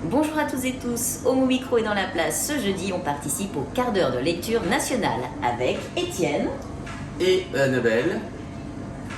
Bonjour à tous et tous, Homo Micro est dans la place. Ce jeudi, on participe au quart d'heure de lecture nationale avec Étienne et Annabelle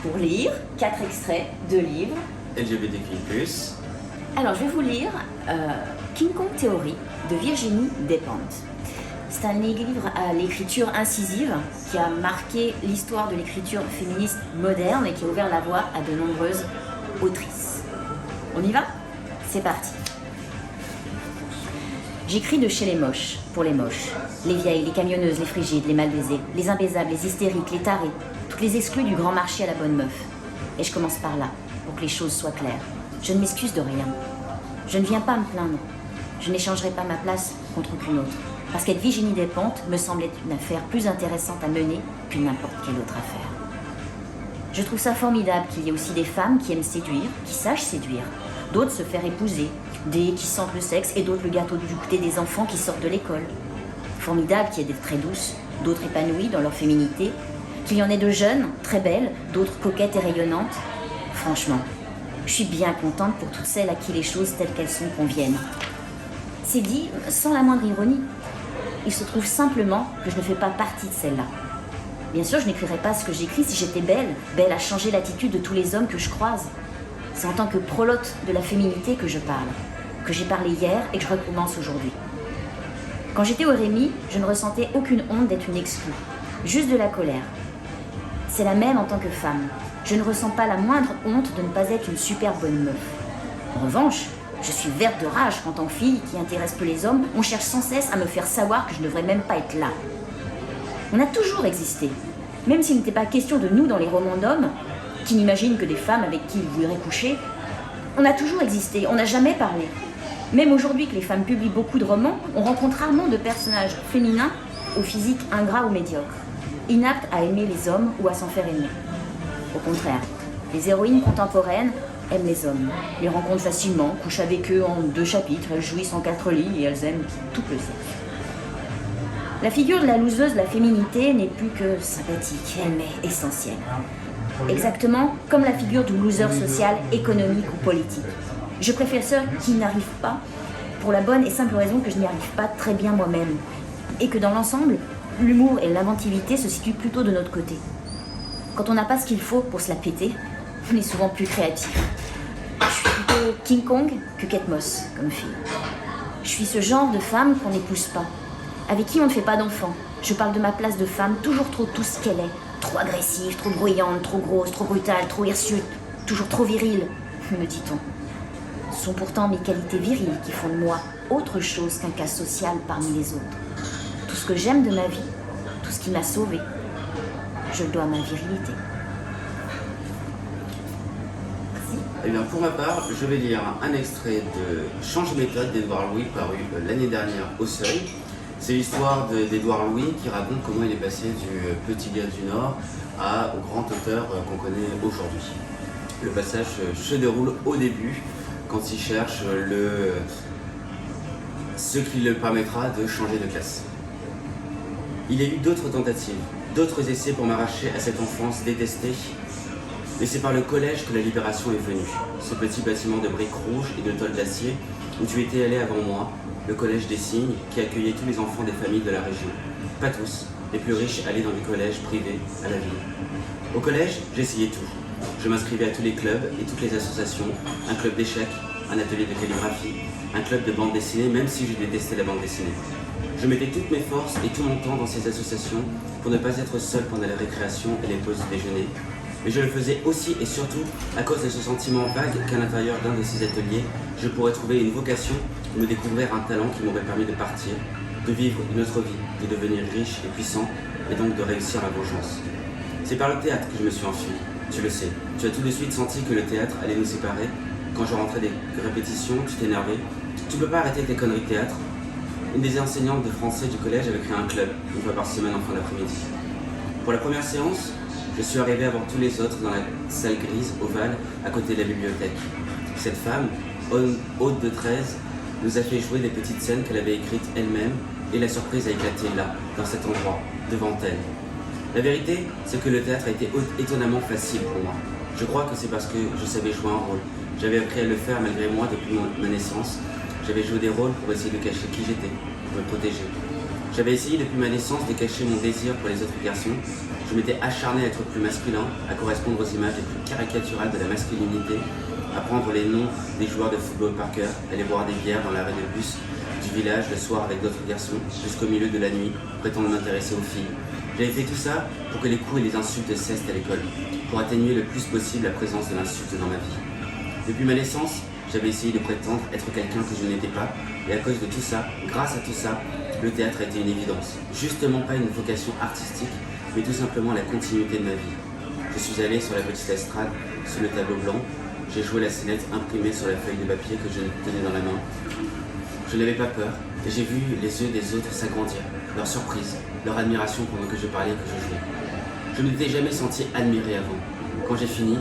pour lire 4 extraits de livres LGBTQI+. Alors, je vais vous lire King Kong Theory de Virginie Despentes. C'est un livre à l'écriture incisive qui a marqué l'histoire de l'écriture féministe moderne et qui a ouvert la voie à de nombreuses autrices. On y va ? C'est parti. J'écris de chez les moches, pour les moches. Les vieilles, les camionneuses, les frigides, les mal baisées, les imbaisables, les hystériques, les tarés, toutes les exclus du grand marché à la bonne meuf. Et je commence par là, pour que les choses soient claires. Je ne m'excuse de rien. Je ne viens pas me plaindre. Je n'échangerai pas ma place contre aucune autre. Parce qu'être Virginie Despentes me semble être une affaire plus intéressante à mener que n'importe quelle autre affaire. Je trouve ça formidable qu'il y ait aussi des femmes qui aiment séduire, qui sachent séduire. D'autres se faire épouser, des qui sentent le sexe et d'autres le gâteau du goûter des enfants qui sortent de l'école. Formidable qu'il y ait des très douces, d'autres épanouies dans leur féminité, qu'il y en ait de jeunes, très belles, d'autres coquettes et rayonnantes. Franchement, je suis bien contente pour toutes celles à qui les choses telles qu'elles sont conviennent. C'est dit sans la moindre ironie. Il se trouve simplement que je ne fais pas partie de celle-là. Bien sûr, je n'écrirais pas ce que j'écris si j'étais belle, belle à changer l'attitude de tous les hommes que je croise. C'est en tant que prolote de la féminité que je parle, que j'ai parlé hier et que je recommence aujourd'hui. Quand j'étais au Rémy, je ne ressentais aucune honte d'être une exclue, juste de la colère. C'est la même en tant que femme. Je ne ressens pas la moindre honte de ne pas être une super bonne meuf. En revanche, je suis verte de rage quand, en tant que fille qui intéresse peu les hommes, on cherche sans cesse à me faire savoir que je ne devrais même pas être là. On a toujours existé, même s'il n'était pas question de nous dans les romans d'hommes, qui n'imaginent que des femmes avec qui ils voudraient coucher. On a toujours existé, on n'a jamais parlé. Même aujourd'hui que les femmes publient beaucoup de romans, on rencontre rarement de personnages féminins au physique ingrat ou médiocre, inaptes à aimer les hommes ou à s'en faire aimer. Au contraire, les héroïnes contemporaines aiment les hommes, les rencontrent facilement, couchent avec eux en 2 chapitres, elles jouissent en 4 lits et elles aiment tout le sexe. La figure de la loseuse de la féminité n'est plus que sympathique, elle m'est essentielle. Exactement comme la figure du loser social, économique ou politique. Je préfère ceux qui n'arrivent pas, pour la bonne et simple raison que je n'y arrive pas très bien moi-même. Et que dans l'ensemble, l'humour et l'inventivité se situent plutôt de notre côté. Quand on n'a pas ce qu'il faut pour se la péter, on est souvent plus créatif. Je suis plutôt King Kong que Kate Moss, comme fille. Je suis ce genre de femme qu'on n'épouse pas, avec qui on ne fait pas d'enfants. Je parle de ma place de femme, toujours trop tout ce qu'elle est. Trop agressive, trop bruyante, trop grosse, trop brutale, trop hirsute, toujours trop virile, me dit-on. Ce sont pourtant mes qualités viriles qui font de moi autre chose qu'un cas social parmi les autres. Tout ce que j'aime de ma vie, tout ce qui m'a sauvée, je le dois à ma virilité. Merci. Eh bien, pour ma part, je vais lire un extrait de Change méthode d'Édouard Louis, paru l'année dernière au Seuil. C'est l'histoire d'Édouard Louis qui raconte comment il est passé du petit gars du Nord au grand auteur qu'on connaît aujourd'hui. Le passage se déroule au début, quand il cherche ce qui le permettra de changer de classe. Il y a eu d'autres tentatives, d'autres essais pour m'arracher à cette enfance détestée. Mais c'est par le collège que la libération est venue. Ce petit bâtiment de briques rouges et de tôle d'acier où tu étais allé avant moi, le collège des Cygnes qui accueillait tous les enfants des familles de la région. Pas tous, les plus riches allaient dans des collèges privés à la ville. Au collège, j'essayais tout. Je m'inscrivais à tous les clubs et toutes les associations, un club d'échecs, un atelier de calligraphie, un club de bande dessinée, même si je détestais la bande dessinée. Je mettais toutes mes forces et tout mon temps dans ces associations pour ne pas être seul pendant la récréation et les pauses déjeuner. Mais je le faisais aussi et surtout à cause de ce sentiment vague qu'à l'intérieur d'un de ces ateliers, je pourrais trouver une vocation, me découvrir un talent qui m'aurait permis de partir, de vivre une autre vie, de devenir riche et puissant, et donc de réussir ma vengeance. C'est par le théâtre que je me suis enfui, tu le sais. Tu as tout de suite senti que le théâtre allait nous séparer. Quand je rentrais des répétitions, tu t'énervais. Tu peux pas arrêter tes conneries de théâtre. Une des enseignantes de français du collège avait créé un club, une fois par semaine en fin d'après-midi. Pour la première séance, je suis arrivé avant tous les autres dans la salle grise, ovale, à côté de la bibliothèque. Cette femme, haute de 13, nous a fait jouer des petites scènes qu'elle avait écrites elle-même, et la surprise a éclaté là, dans cet endroit, devant elle. La vérité, c'est que le théâtre a été étonnamment facile pour moi. Je crois que c'est parce que je savais jouer un rôle. J'avais appris à le faire malgré moi depuis ma naissance. J'avais joué des rôles pour essayer de cacher qui j'étais, pour me protéger. J'avais essayé depuis ma naissance de cacher mon désir pour les autres garçons. Je m'étais acharné à être plus masculin, à correspondre aux images les plus caricaturales de la masculinité, à prendre les noms des joueurs de football par cœur, aller boire des bières dans l'arrêt de bus du village le soir avec d'autres garçons, jusqu'au milieu de la nuit, prétendre m'intéresser aux filles. J'avais fait tout ça pour que les coups et les insultes cessent à l'école, pour atténuer le plus possible la présence de l'insulte dans ma vie. Depuis ma naissance, j'avais essayé de prétendre être quelqu'un que je n'étais pas, et à cause de tout ça, grâce à tout ça, le théâtre a été une évidence. Justement pas une vocation artistique, mais tout simplement la continuité de ma vie. Je suis allé sur la petite estrade, sous le tableau blanc, j'ai joué la scénette imprimée sur la feuille de papier que je tenais dans la main. Je n'avais pas peur, et j'ai vu les yeux des autres s'agrandir, leur surprise, leur admiration pendant que je parlais et que je jouais. Je ne m'étais jamais senti admiré avant. Quand j'ai fini,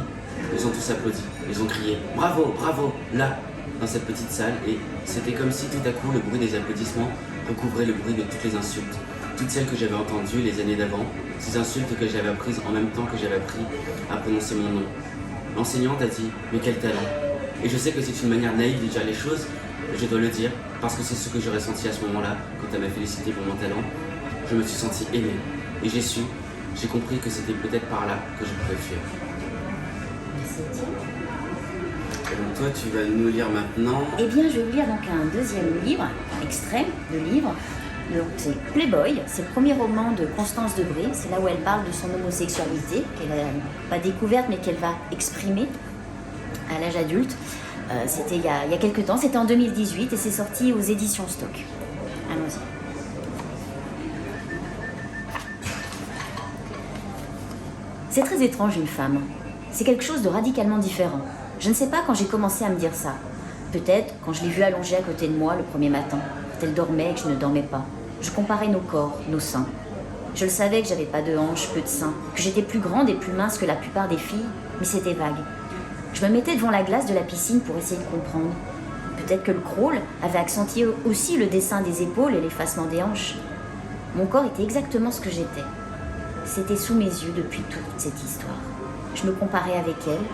ils ont tous applaudi, ils ont crié « Bravo, bravo !» là, dans cette petite salle, et c'était comme si tout à coup le bruit des applaudissements recouvrait le bruit de toutes les insultes, toutes celles que j'avais entendues les années d'avant, ces insultes que j'avais apprises en même temps que j'avais appris à prononcer mon nom. L'enseignante a dit « Mais quel talent !» Et je sais que c'est une manière naïve de dire les choses, mais je dois le dire, parce que c'est ce que j'ai ressenti à ce moment-là, quand elle m'a félicité pour mon talent. Je me suis senti aimé, et j'ai compris que c'était peut-être par là que je pouvais fuir. Et donc toi, tu vas nous lire maintenant... Eh bien, je vais vous lire donc un deuxième livre, un extrait de livre. Donc c'est Playboy, c'est le premier roman de Constance Debré, c'est là où elle parle de son homosexualité, qu'elle n'a pas découverte mais qu'elle va exprimer à l'âge adulte. C'était il y a quelques temps, c'était en 2018 et c'est sorti aux éditions Stock. Allons-y. C'est très étrange une femme, c'est quelque chose de radicalement différent. Je ne sais pas quand j'ai commencé à me dire ça. Peut-être quand je l'ai vue allongée à côté de moi le premier matin, quand elle dormait et que je ne dormais pas. Je comparais nos corps, nos seins. Je le savais que j'avais pas de hanches, peu de seins, que j'étais plus grande et plus mince que la plupart des filles, mais c'était vague. Je me mettais devant la glace de la piscine pour essayer de comprendre. Peut-être que le crawl avait accentué aussi le dessin des épaules et l'effacement des hanches. Mon corps était exactement ce que j'étais. C'était sous mes yeux depuis toute cette histoire. Je me comparais avec elle.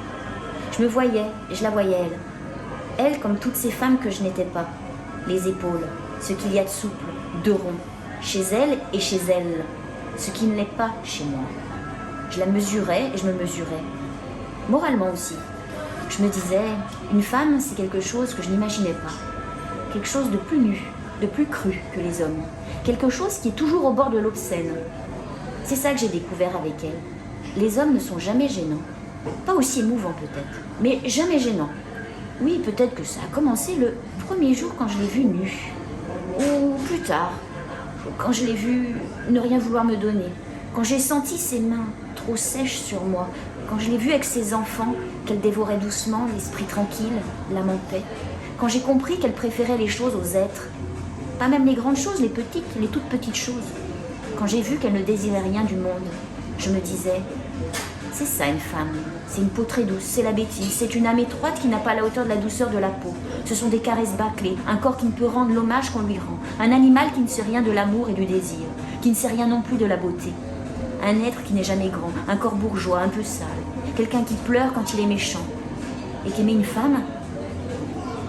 Je me voyais et je la voyais elle. Elle comme toutes ces femmes que je n'étais pas. Les épaules, ce qu'il y a de souple, de rond, chez elle et chez elle, ce qui ne l'est pas chez moi. Je la mesurais et je me mesurais. Moralement aussi. Je me disais, une femme, c'est quelque chose que je n'imaginais pas. Quelque chose de plus nu, de plus cru que les hommes. Quelque chose qui est toujours au bord de l'obscène. C'est ça que j'ai découvert avec elle. Les hommes ne sont jamais gênants. Pas aussi émouvants peut-être, mais jamais gênants. Oui, peut-être que ça a commencé le premier jour quand je l'ai vue nue. Ou plus tard, quand je l'ai vue ne rien vouloir me donner. Quand j'ai senti ses mains trop sèches sur moi. Quand je l'ai vue avec ses enfants, qu'elle dévorait doucement, l'esprit tranquille, l'âme en paix. Quand j'ai compris qu'elle préférait les choses aux êtres. Pas même les grandes choses, les petites, les toutes petites choses. Quand j'ai vu qu'elle ne désirait rien du monde, je me disais, c'est ça une femme, c'est une peau très douce, c'est la bêtise, c'est une âme étroite qui n'a pas la hauteur de la douceur de la peau. Ce sont des caresses bâclées, un corps qui ne peut rendre l'hommage qu'on lui rend, un animal qui ne sait rien de l'amour et du désir, qui ne sait rien non plus de la beauté. Un être qui n'est jamais grand, un corps bourgeois, un peu sale, quelqu'un qui pleure quand il est méchant. Et qu'aimer une femme,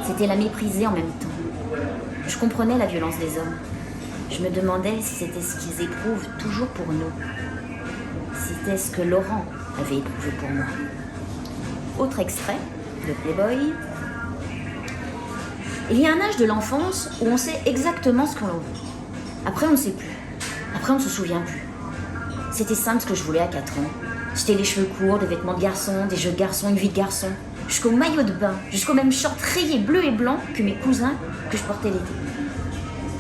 c'était la mépriser en même temps. Je comprenais la violence des hommes. Je me demandais si c'était ce qu'ils éprouvent toujours pour nous. C'était ce que Laurent avait éprouvé pour moi. Autre extrait de Playboy. Il y a un âge de l'enfance où on sait exactement ce qu'on veut. Après, on ne sait plus. Après, on ne se souvient plus. C'était simple ce que je voulais à 4 ans. C'était les cheveux courts, des vêtements de garçon, des jeux de garçon, une vie de garçon. Jusqu'au maillot de bain, jusqu'au même short rayé bleu et blanc que mes cousins que je portais l'été.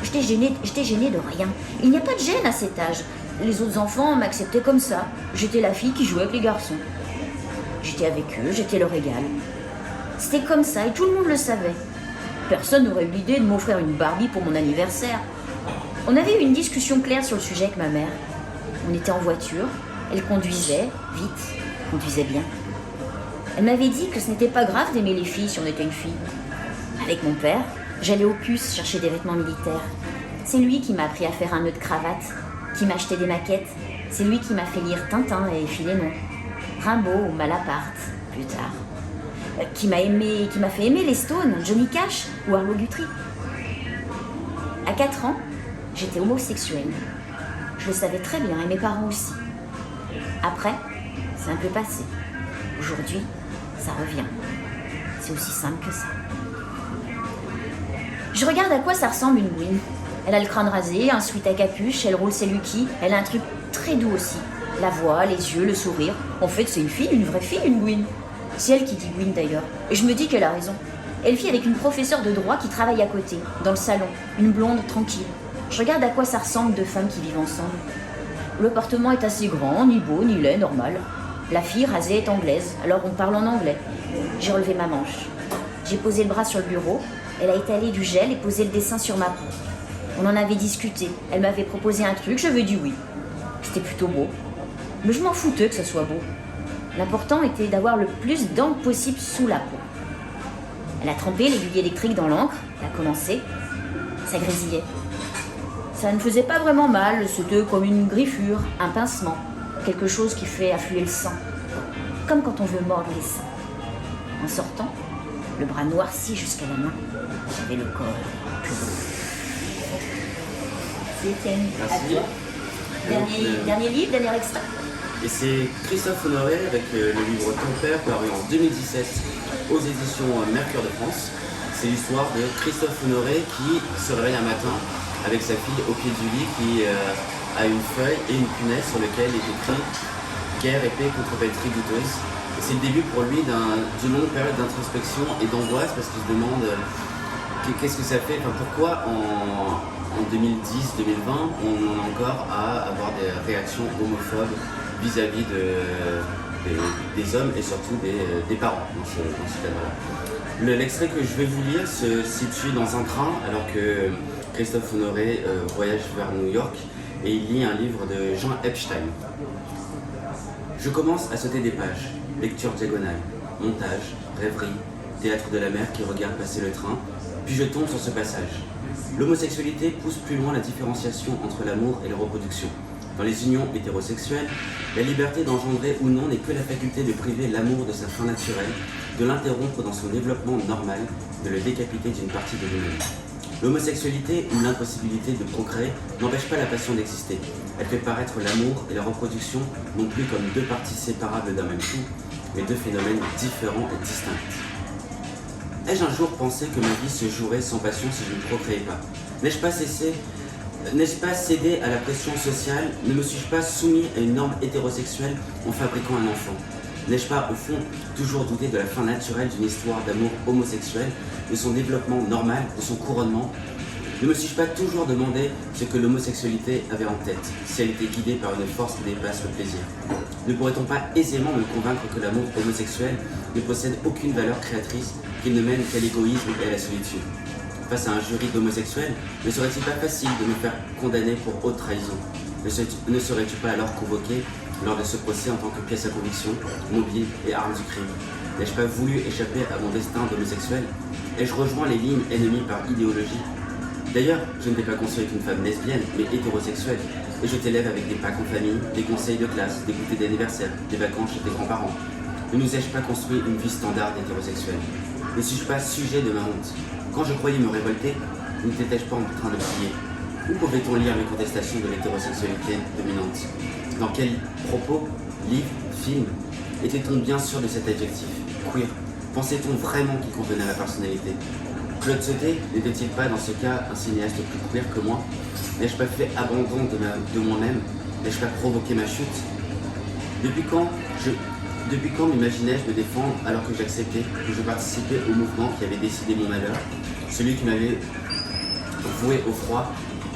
J'étais gênée de rien. Il n'y a pas de gêne à cet âge. Les autres enfants m'acceptaient comme ça. J'étais la fille qui jouait avec les garçons. J'étais avec eux, j'étais leur égal. C'était comme ça et tout le monde le savait. Personne n'aurait eu l'idée de m'offrir une Barbie pour mon anniversaire. On avait eu une discussion claire sur le sujet avec ma mère. On était en voiture, elle conduisait, vite, conduisait bien. Elle m'avait dit que ce n'était pas grave d'aimer les filles si on était une fille. Avec mon père, j'allais au puce chercher des vêtements militaires. C'est lui qui m'a appris à faire un nœud de cravate, qui m'a acheté des maquettes. C'est lui qui m'a fait lire Tintin et Philémon, Rimbaud ou Malaparte, plus tard. Qui m'a fait aimer les Stones, Johnny Cash ou Arlo Guthrie. À 4 ans, j'étais homosexuelle. Je le savais très bien et mes parents aussi. Après, c'est un peu passé. Aujourd'hui, ça revient. C'est aussi simple que ça. Je regarde à quoi ça ressemble une Gwyn. Elle a le crâne rasé, un sweat à capuche, elle roule ses Lucky, elle a un truc très doux aussi. La voix, les yeux, le sourire. En fait, c'est une fille, une vraie fille, une Gwyn. C'est elle qui dit Gwyn d'ailleurs. Et je me dis qu'elle a raison. Elle vit avec une professeure de droit qui travaille à côté, dans le salon. Une blonde tranquille. Je regarde à quoi ça ressemble deux femmes qui vivent ensemble. L'appartement est assez grand, ni beau, ni laid, normal. La fille rasée est anglaise, alors on parle en anglais. J'ai relevé ma manche. J'ai posé le bras sur le bureau. Elle a étalé du gel et posé le dessin sur ma peau. On en avait discuté. Elle m'avait proposé un truc, j'avais dit oui. C'était plutôt beau. Mais je m'en foutais que ça soit beau. L'important était d'avoir le plus d'encre possible sous la peau. Elle a trempé l'aiguille électrique dans l'encre, elle a commencé. Ça grésillait. Ça ne faisait pas vraiment mal, c'était comme une griffure, un pincement, quelque chose qui fait affluer le sang. Comme quand on veut mordre les seins. En sortant, le bras noirci jusqu'à la main, j'avais le corps plus beau. C'est Étienne, à toi. Dernier livre, dernier extrait. Et c'est Christophe Honoré avec le livre Ton père, paru en 2017 aux éditions Mercure de France. C'est l'histoire de Christophe Honoré qui se réveille un matin avec sa fille au pied du lit qui a une feuille et une punaise sur lequel est écrit « Guerre, épée contre pelleterie douteuse ». C'est le début pour lui d'une longue période d'introspection et d'angoisse parce qu'il se demande qu'est-ce que ça fait, pourquoi en 2010-2020 on en est encore à avoir des réactions homophobes vis-à-vis des hommes et surtout des parents dans ce cadre-là. L'extrait que je vais vous lire se situe dans un train alors que Christophe Honoré voyage vers New York et il lit un livre de Jean Epstein. Je commence à sauter des pages, lecture diagonale, montage, rêverie, théâtre de la mer qui regarde passer le train, puis je tombe sur ce passage. L'homosexualité pousse plus loin la différenciation entre l'amour et la reproduction. Dans les unions hétérosexuelles, la liberté d'engendrer ou non n'est que la faculté de priver l'amour de sa fin naturelle, de l'interrompre dans son développement normal, de le décapiter d'une partie de lui-même. L'homosexualité ou l'impossibilité de procréer n'empêche pas la passion d'exister. Elle fait paraître l'amour et la reproduction non plus comme deux parties séparables d'un même tout, mais deux phénomènes différents et distincts. Ai-je un jour pensé que ma vie se jouerait sans passion si je ne procréais pas? N'ai-je pas cédé à la pression sociale? Ne me suis-je pas soumis à une norme hétérosexuelle en fabriquant un enfant? N'ai-je pas, au fond, toujours douté de la fin naturelle d'une histoire d'amour homosexuel, de son développement normal, de son couronnement? Ne me suis-je pas toujours demandé ce que l'homosexualité avait en tête, si elle était guidée par une force qui dépasse le plaisir? Ne pourrait-on pas aisément me convaincre que l'amour homosexuel ne possède aucune valeur créatrice, qu'il ne mène qu'à l'égoïsme et à la solitude? Face à un jury d'homosexuels, ne serait-il pas facile de me faire condamner pour haute trahison? Ne serais-tu pas alors convoqué lors de ce procès en tant que pièce à conviction, mobile et arme du crime? N'ai-je pas voulu échapper à mon destin d'homosexuel? Ai-je rejoint les lignes ennemies par idéologie? D'ailleurs, je ne t'ai pas conçu avec une femme lesbienne, mais hétérosexuelle, et je t'élève avec des packs en famille, des conseils de classe, des goûters d'anniversaire, des vacances chez tes grands-parents. Ne nous ai-je pas construit une vie standard hétérosexuelle? Ne suis-je pas sujet de ma honte? Quand je croyais me révolter, n'étais-je pas en train de prier? Où pouvait-on lire mes contestations de l'hétérosexualité dominante? Dans quels propos, livres, films était-on bien sûr de cet adjectif, queer? Pensait-on vraiment qu'il convenait à la personnalité? Claude Sauté n'était-il pas dans ce cas un cinéaste plus queer que moi? N'ai-je pas fait abandon de moi-même? N'ai-je pas provoqué ma chute? Depuis quand m'imaginais-je me défendre alors que j'acceptais, que je participais au mouvement qui avait décidé mon malheur? Celui qui m'avait voué au froid,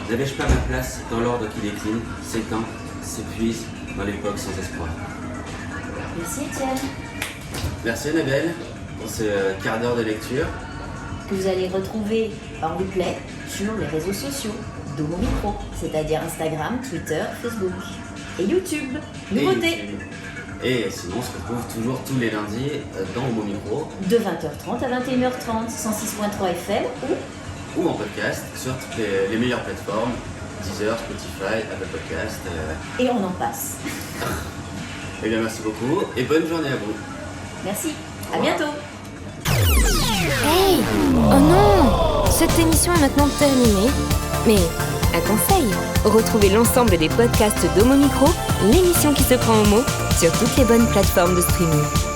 n'avais-je pas ma place dans l'ordre qui décline, s'éteint, s'épuise dans l'époque sans espoir? Merci Étienne. Merci Annabelle pour ce quart d'heure de lecture. Que vous allez retrouver en replay sur les réseaux sociaux d'Homo Micro, c'est-à-dire Instagram, Twitter, Facebook et YouTube. Nouveauté. Et sinon, on se retrouve toujours tous les lundis dans Homo Micro. De 20h30 à 21h30, 106.3 FM ou en podcast sur toutes les meilleures plateformes, Deezer, Spotify, Apple Podcast. Et on en passe. Eh bien, merci beaucoup et bonne journée à vous. Merci, à bientôt. Hey! Oh non! Cette émission est maintenant terminée. Mais un conseil, retrouvez l'ensemble des podcasts d'Homo Micro, l'émission qui se prend au mot, sur toutes les bonnes plateformes de streaming.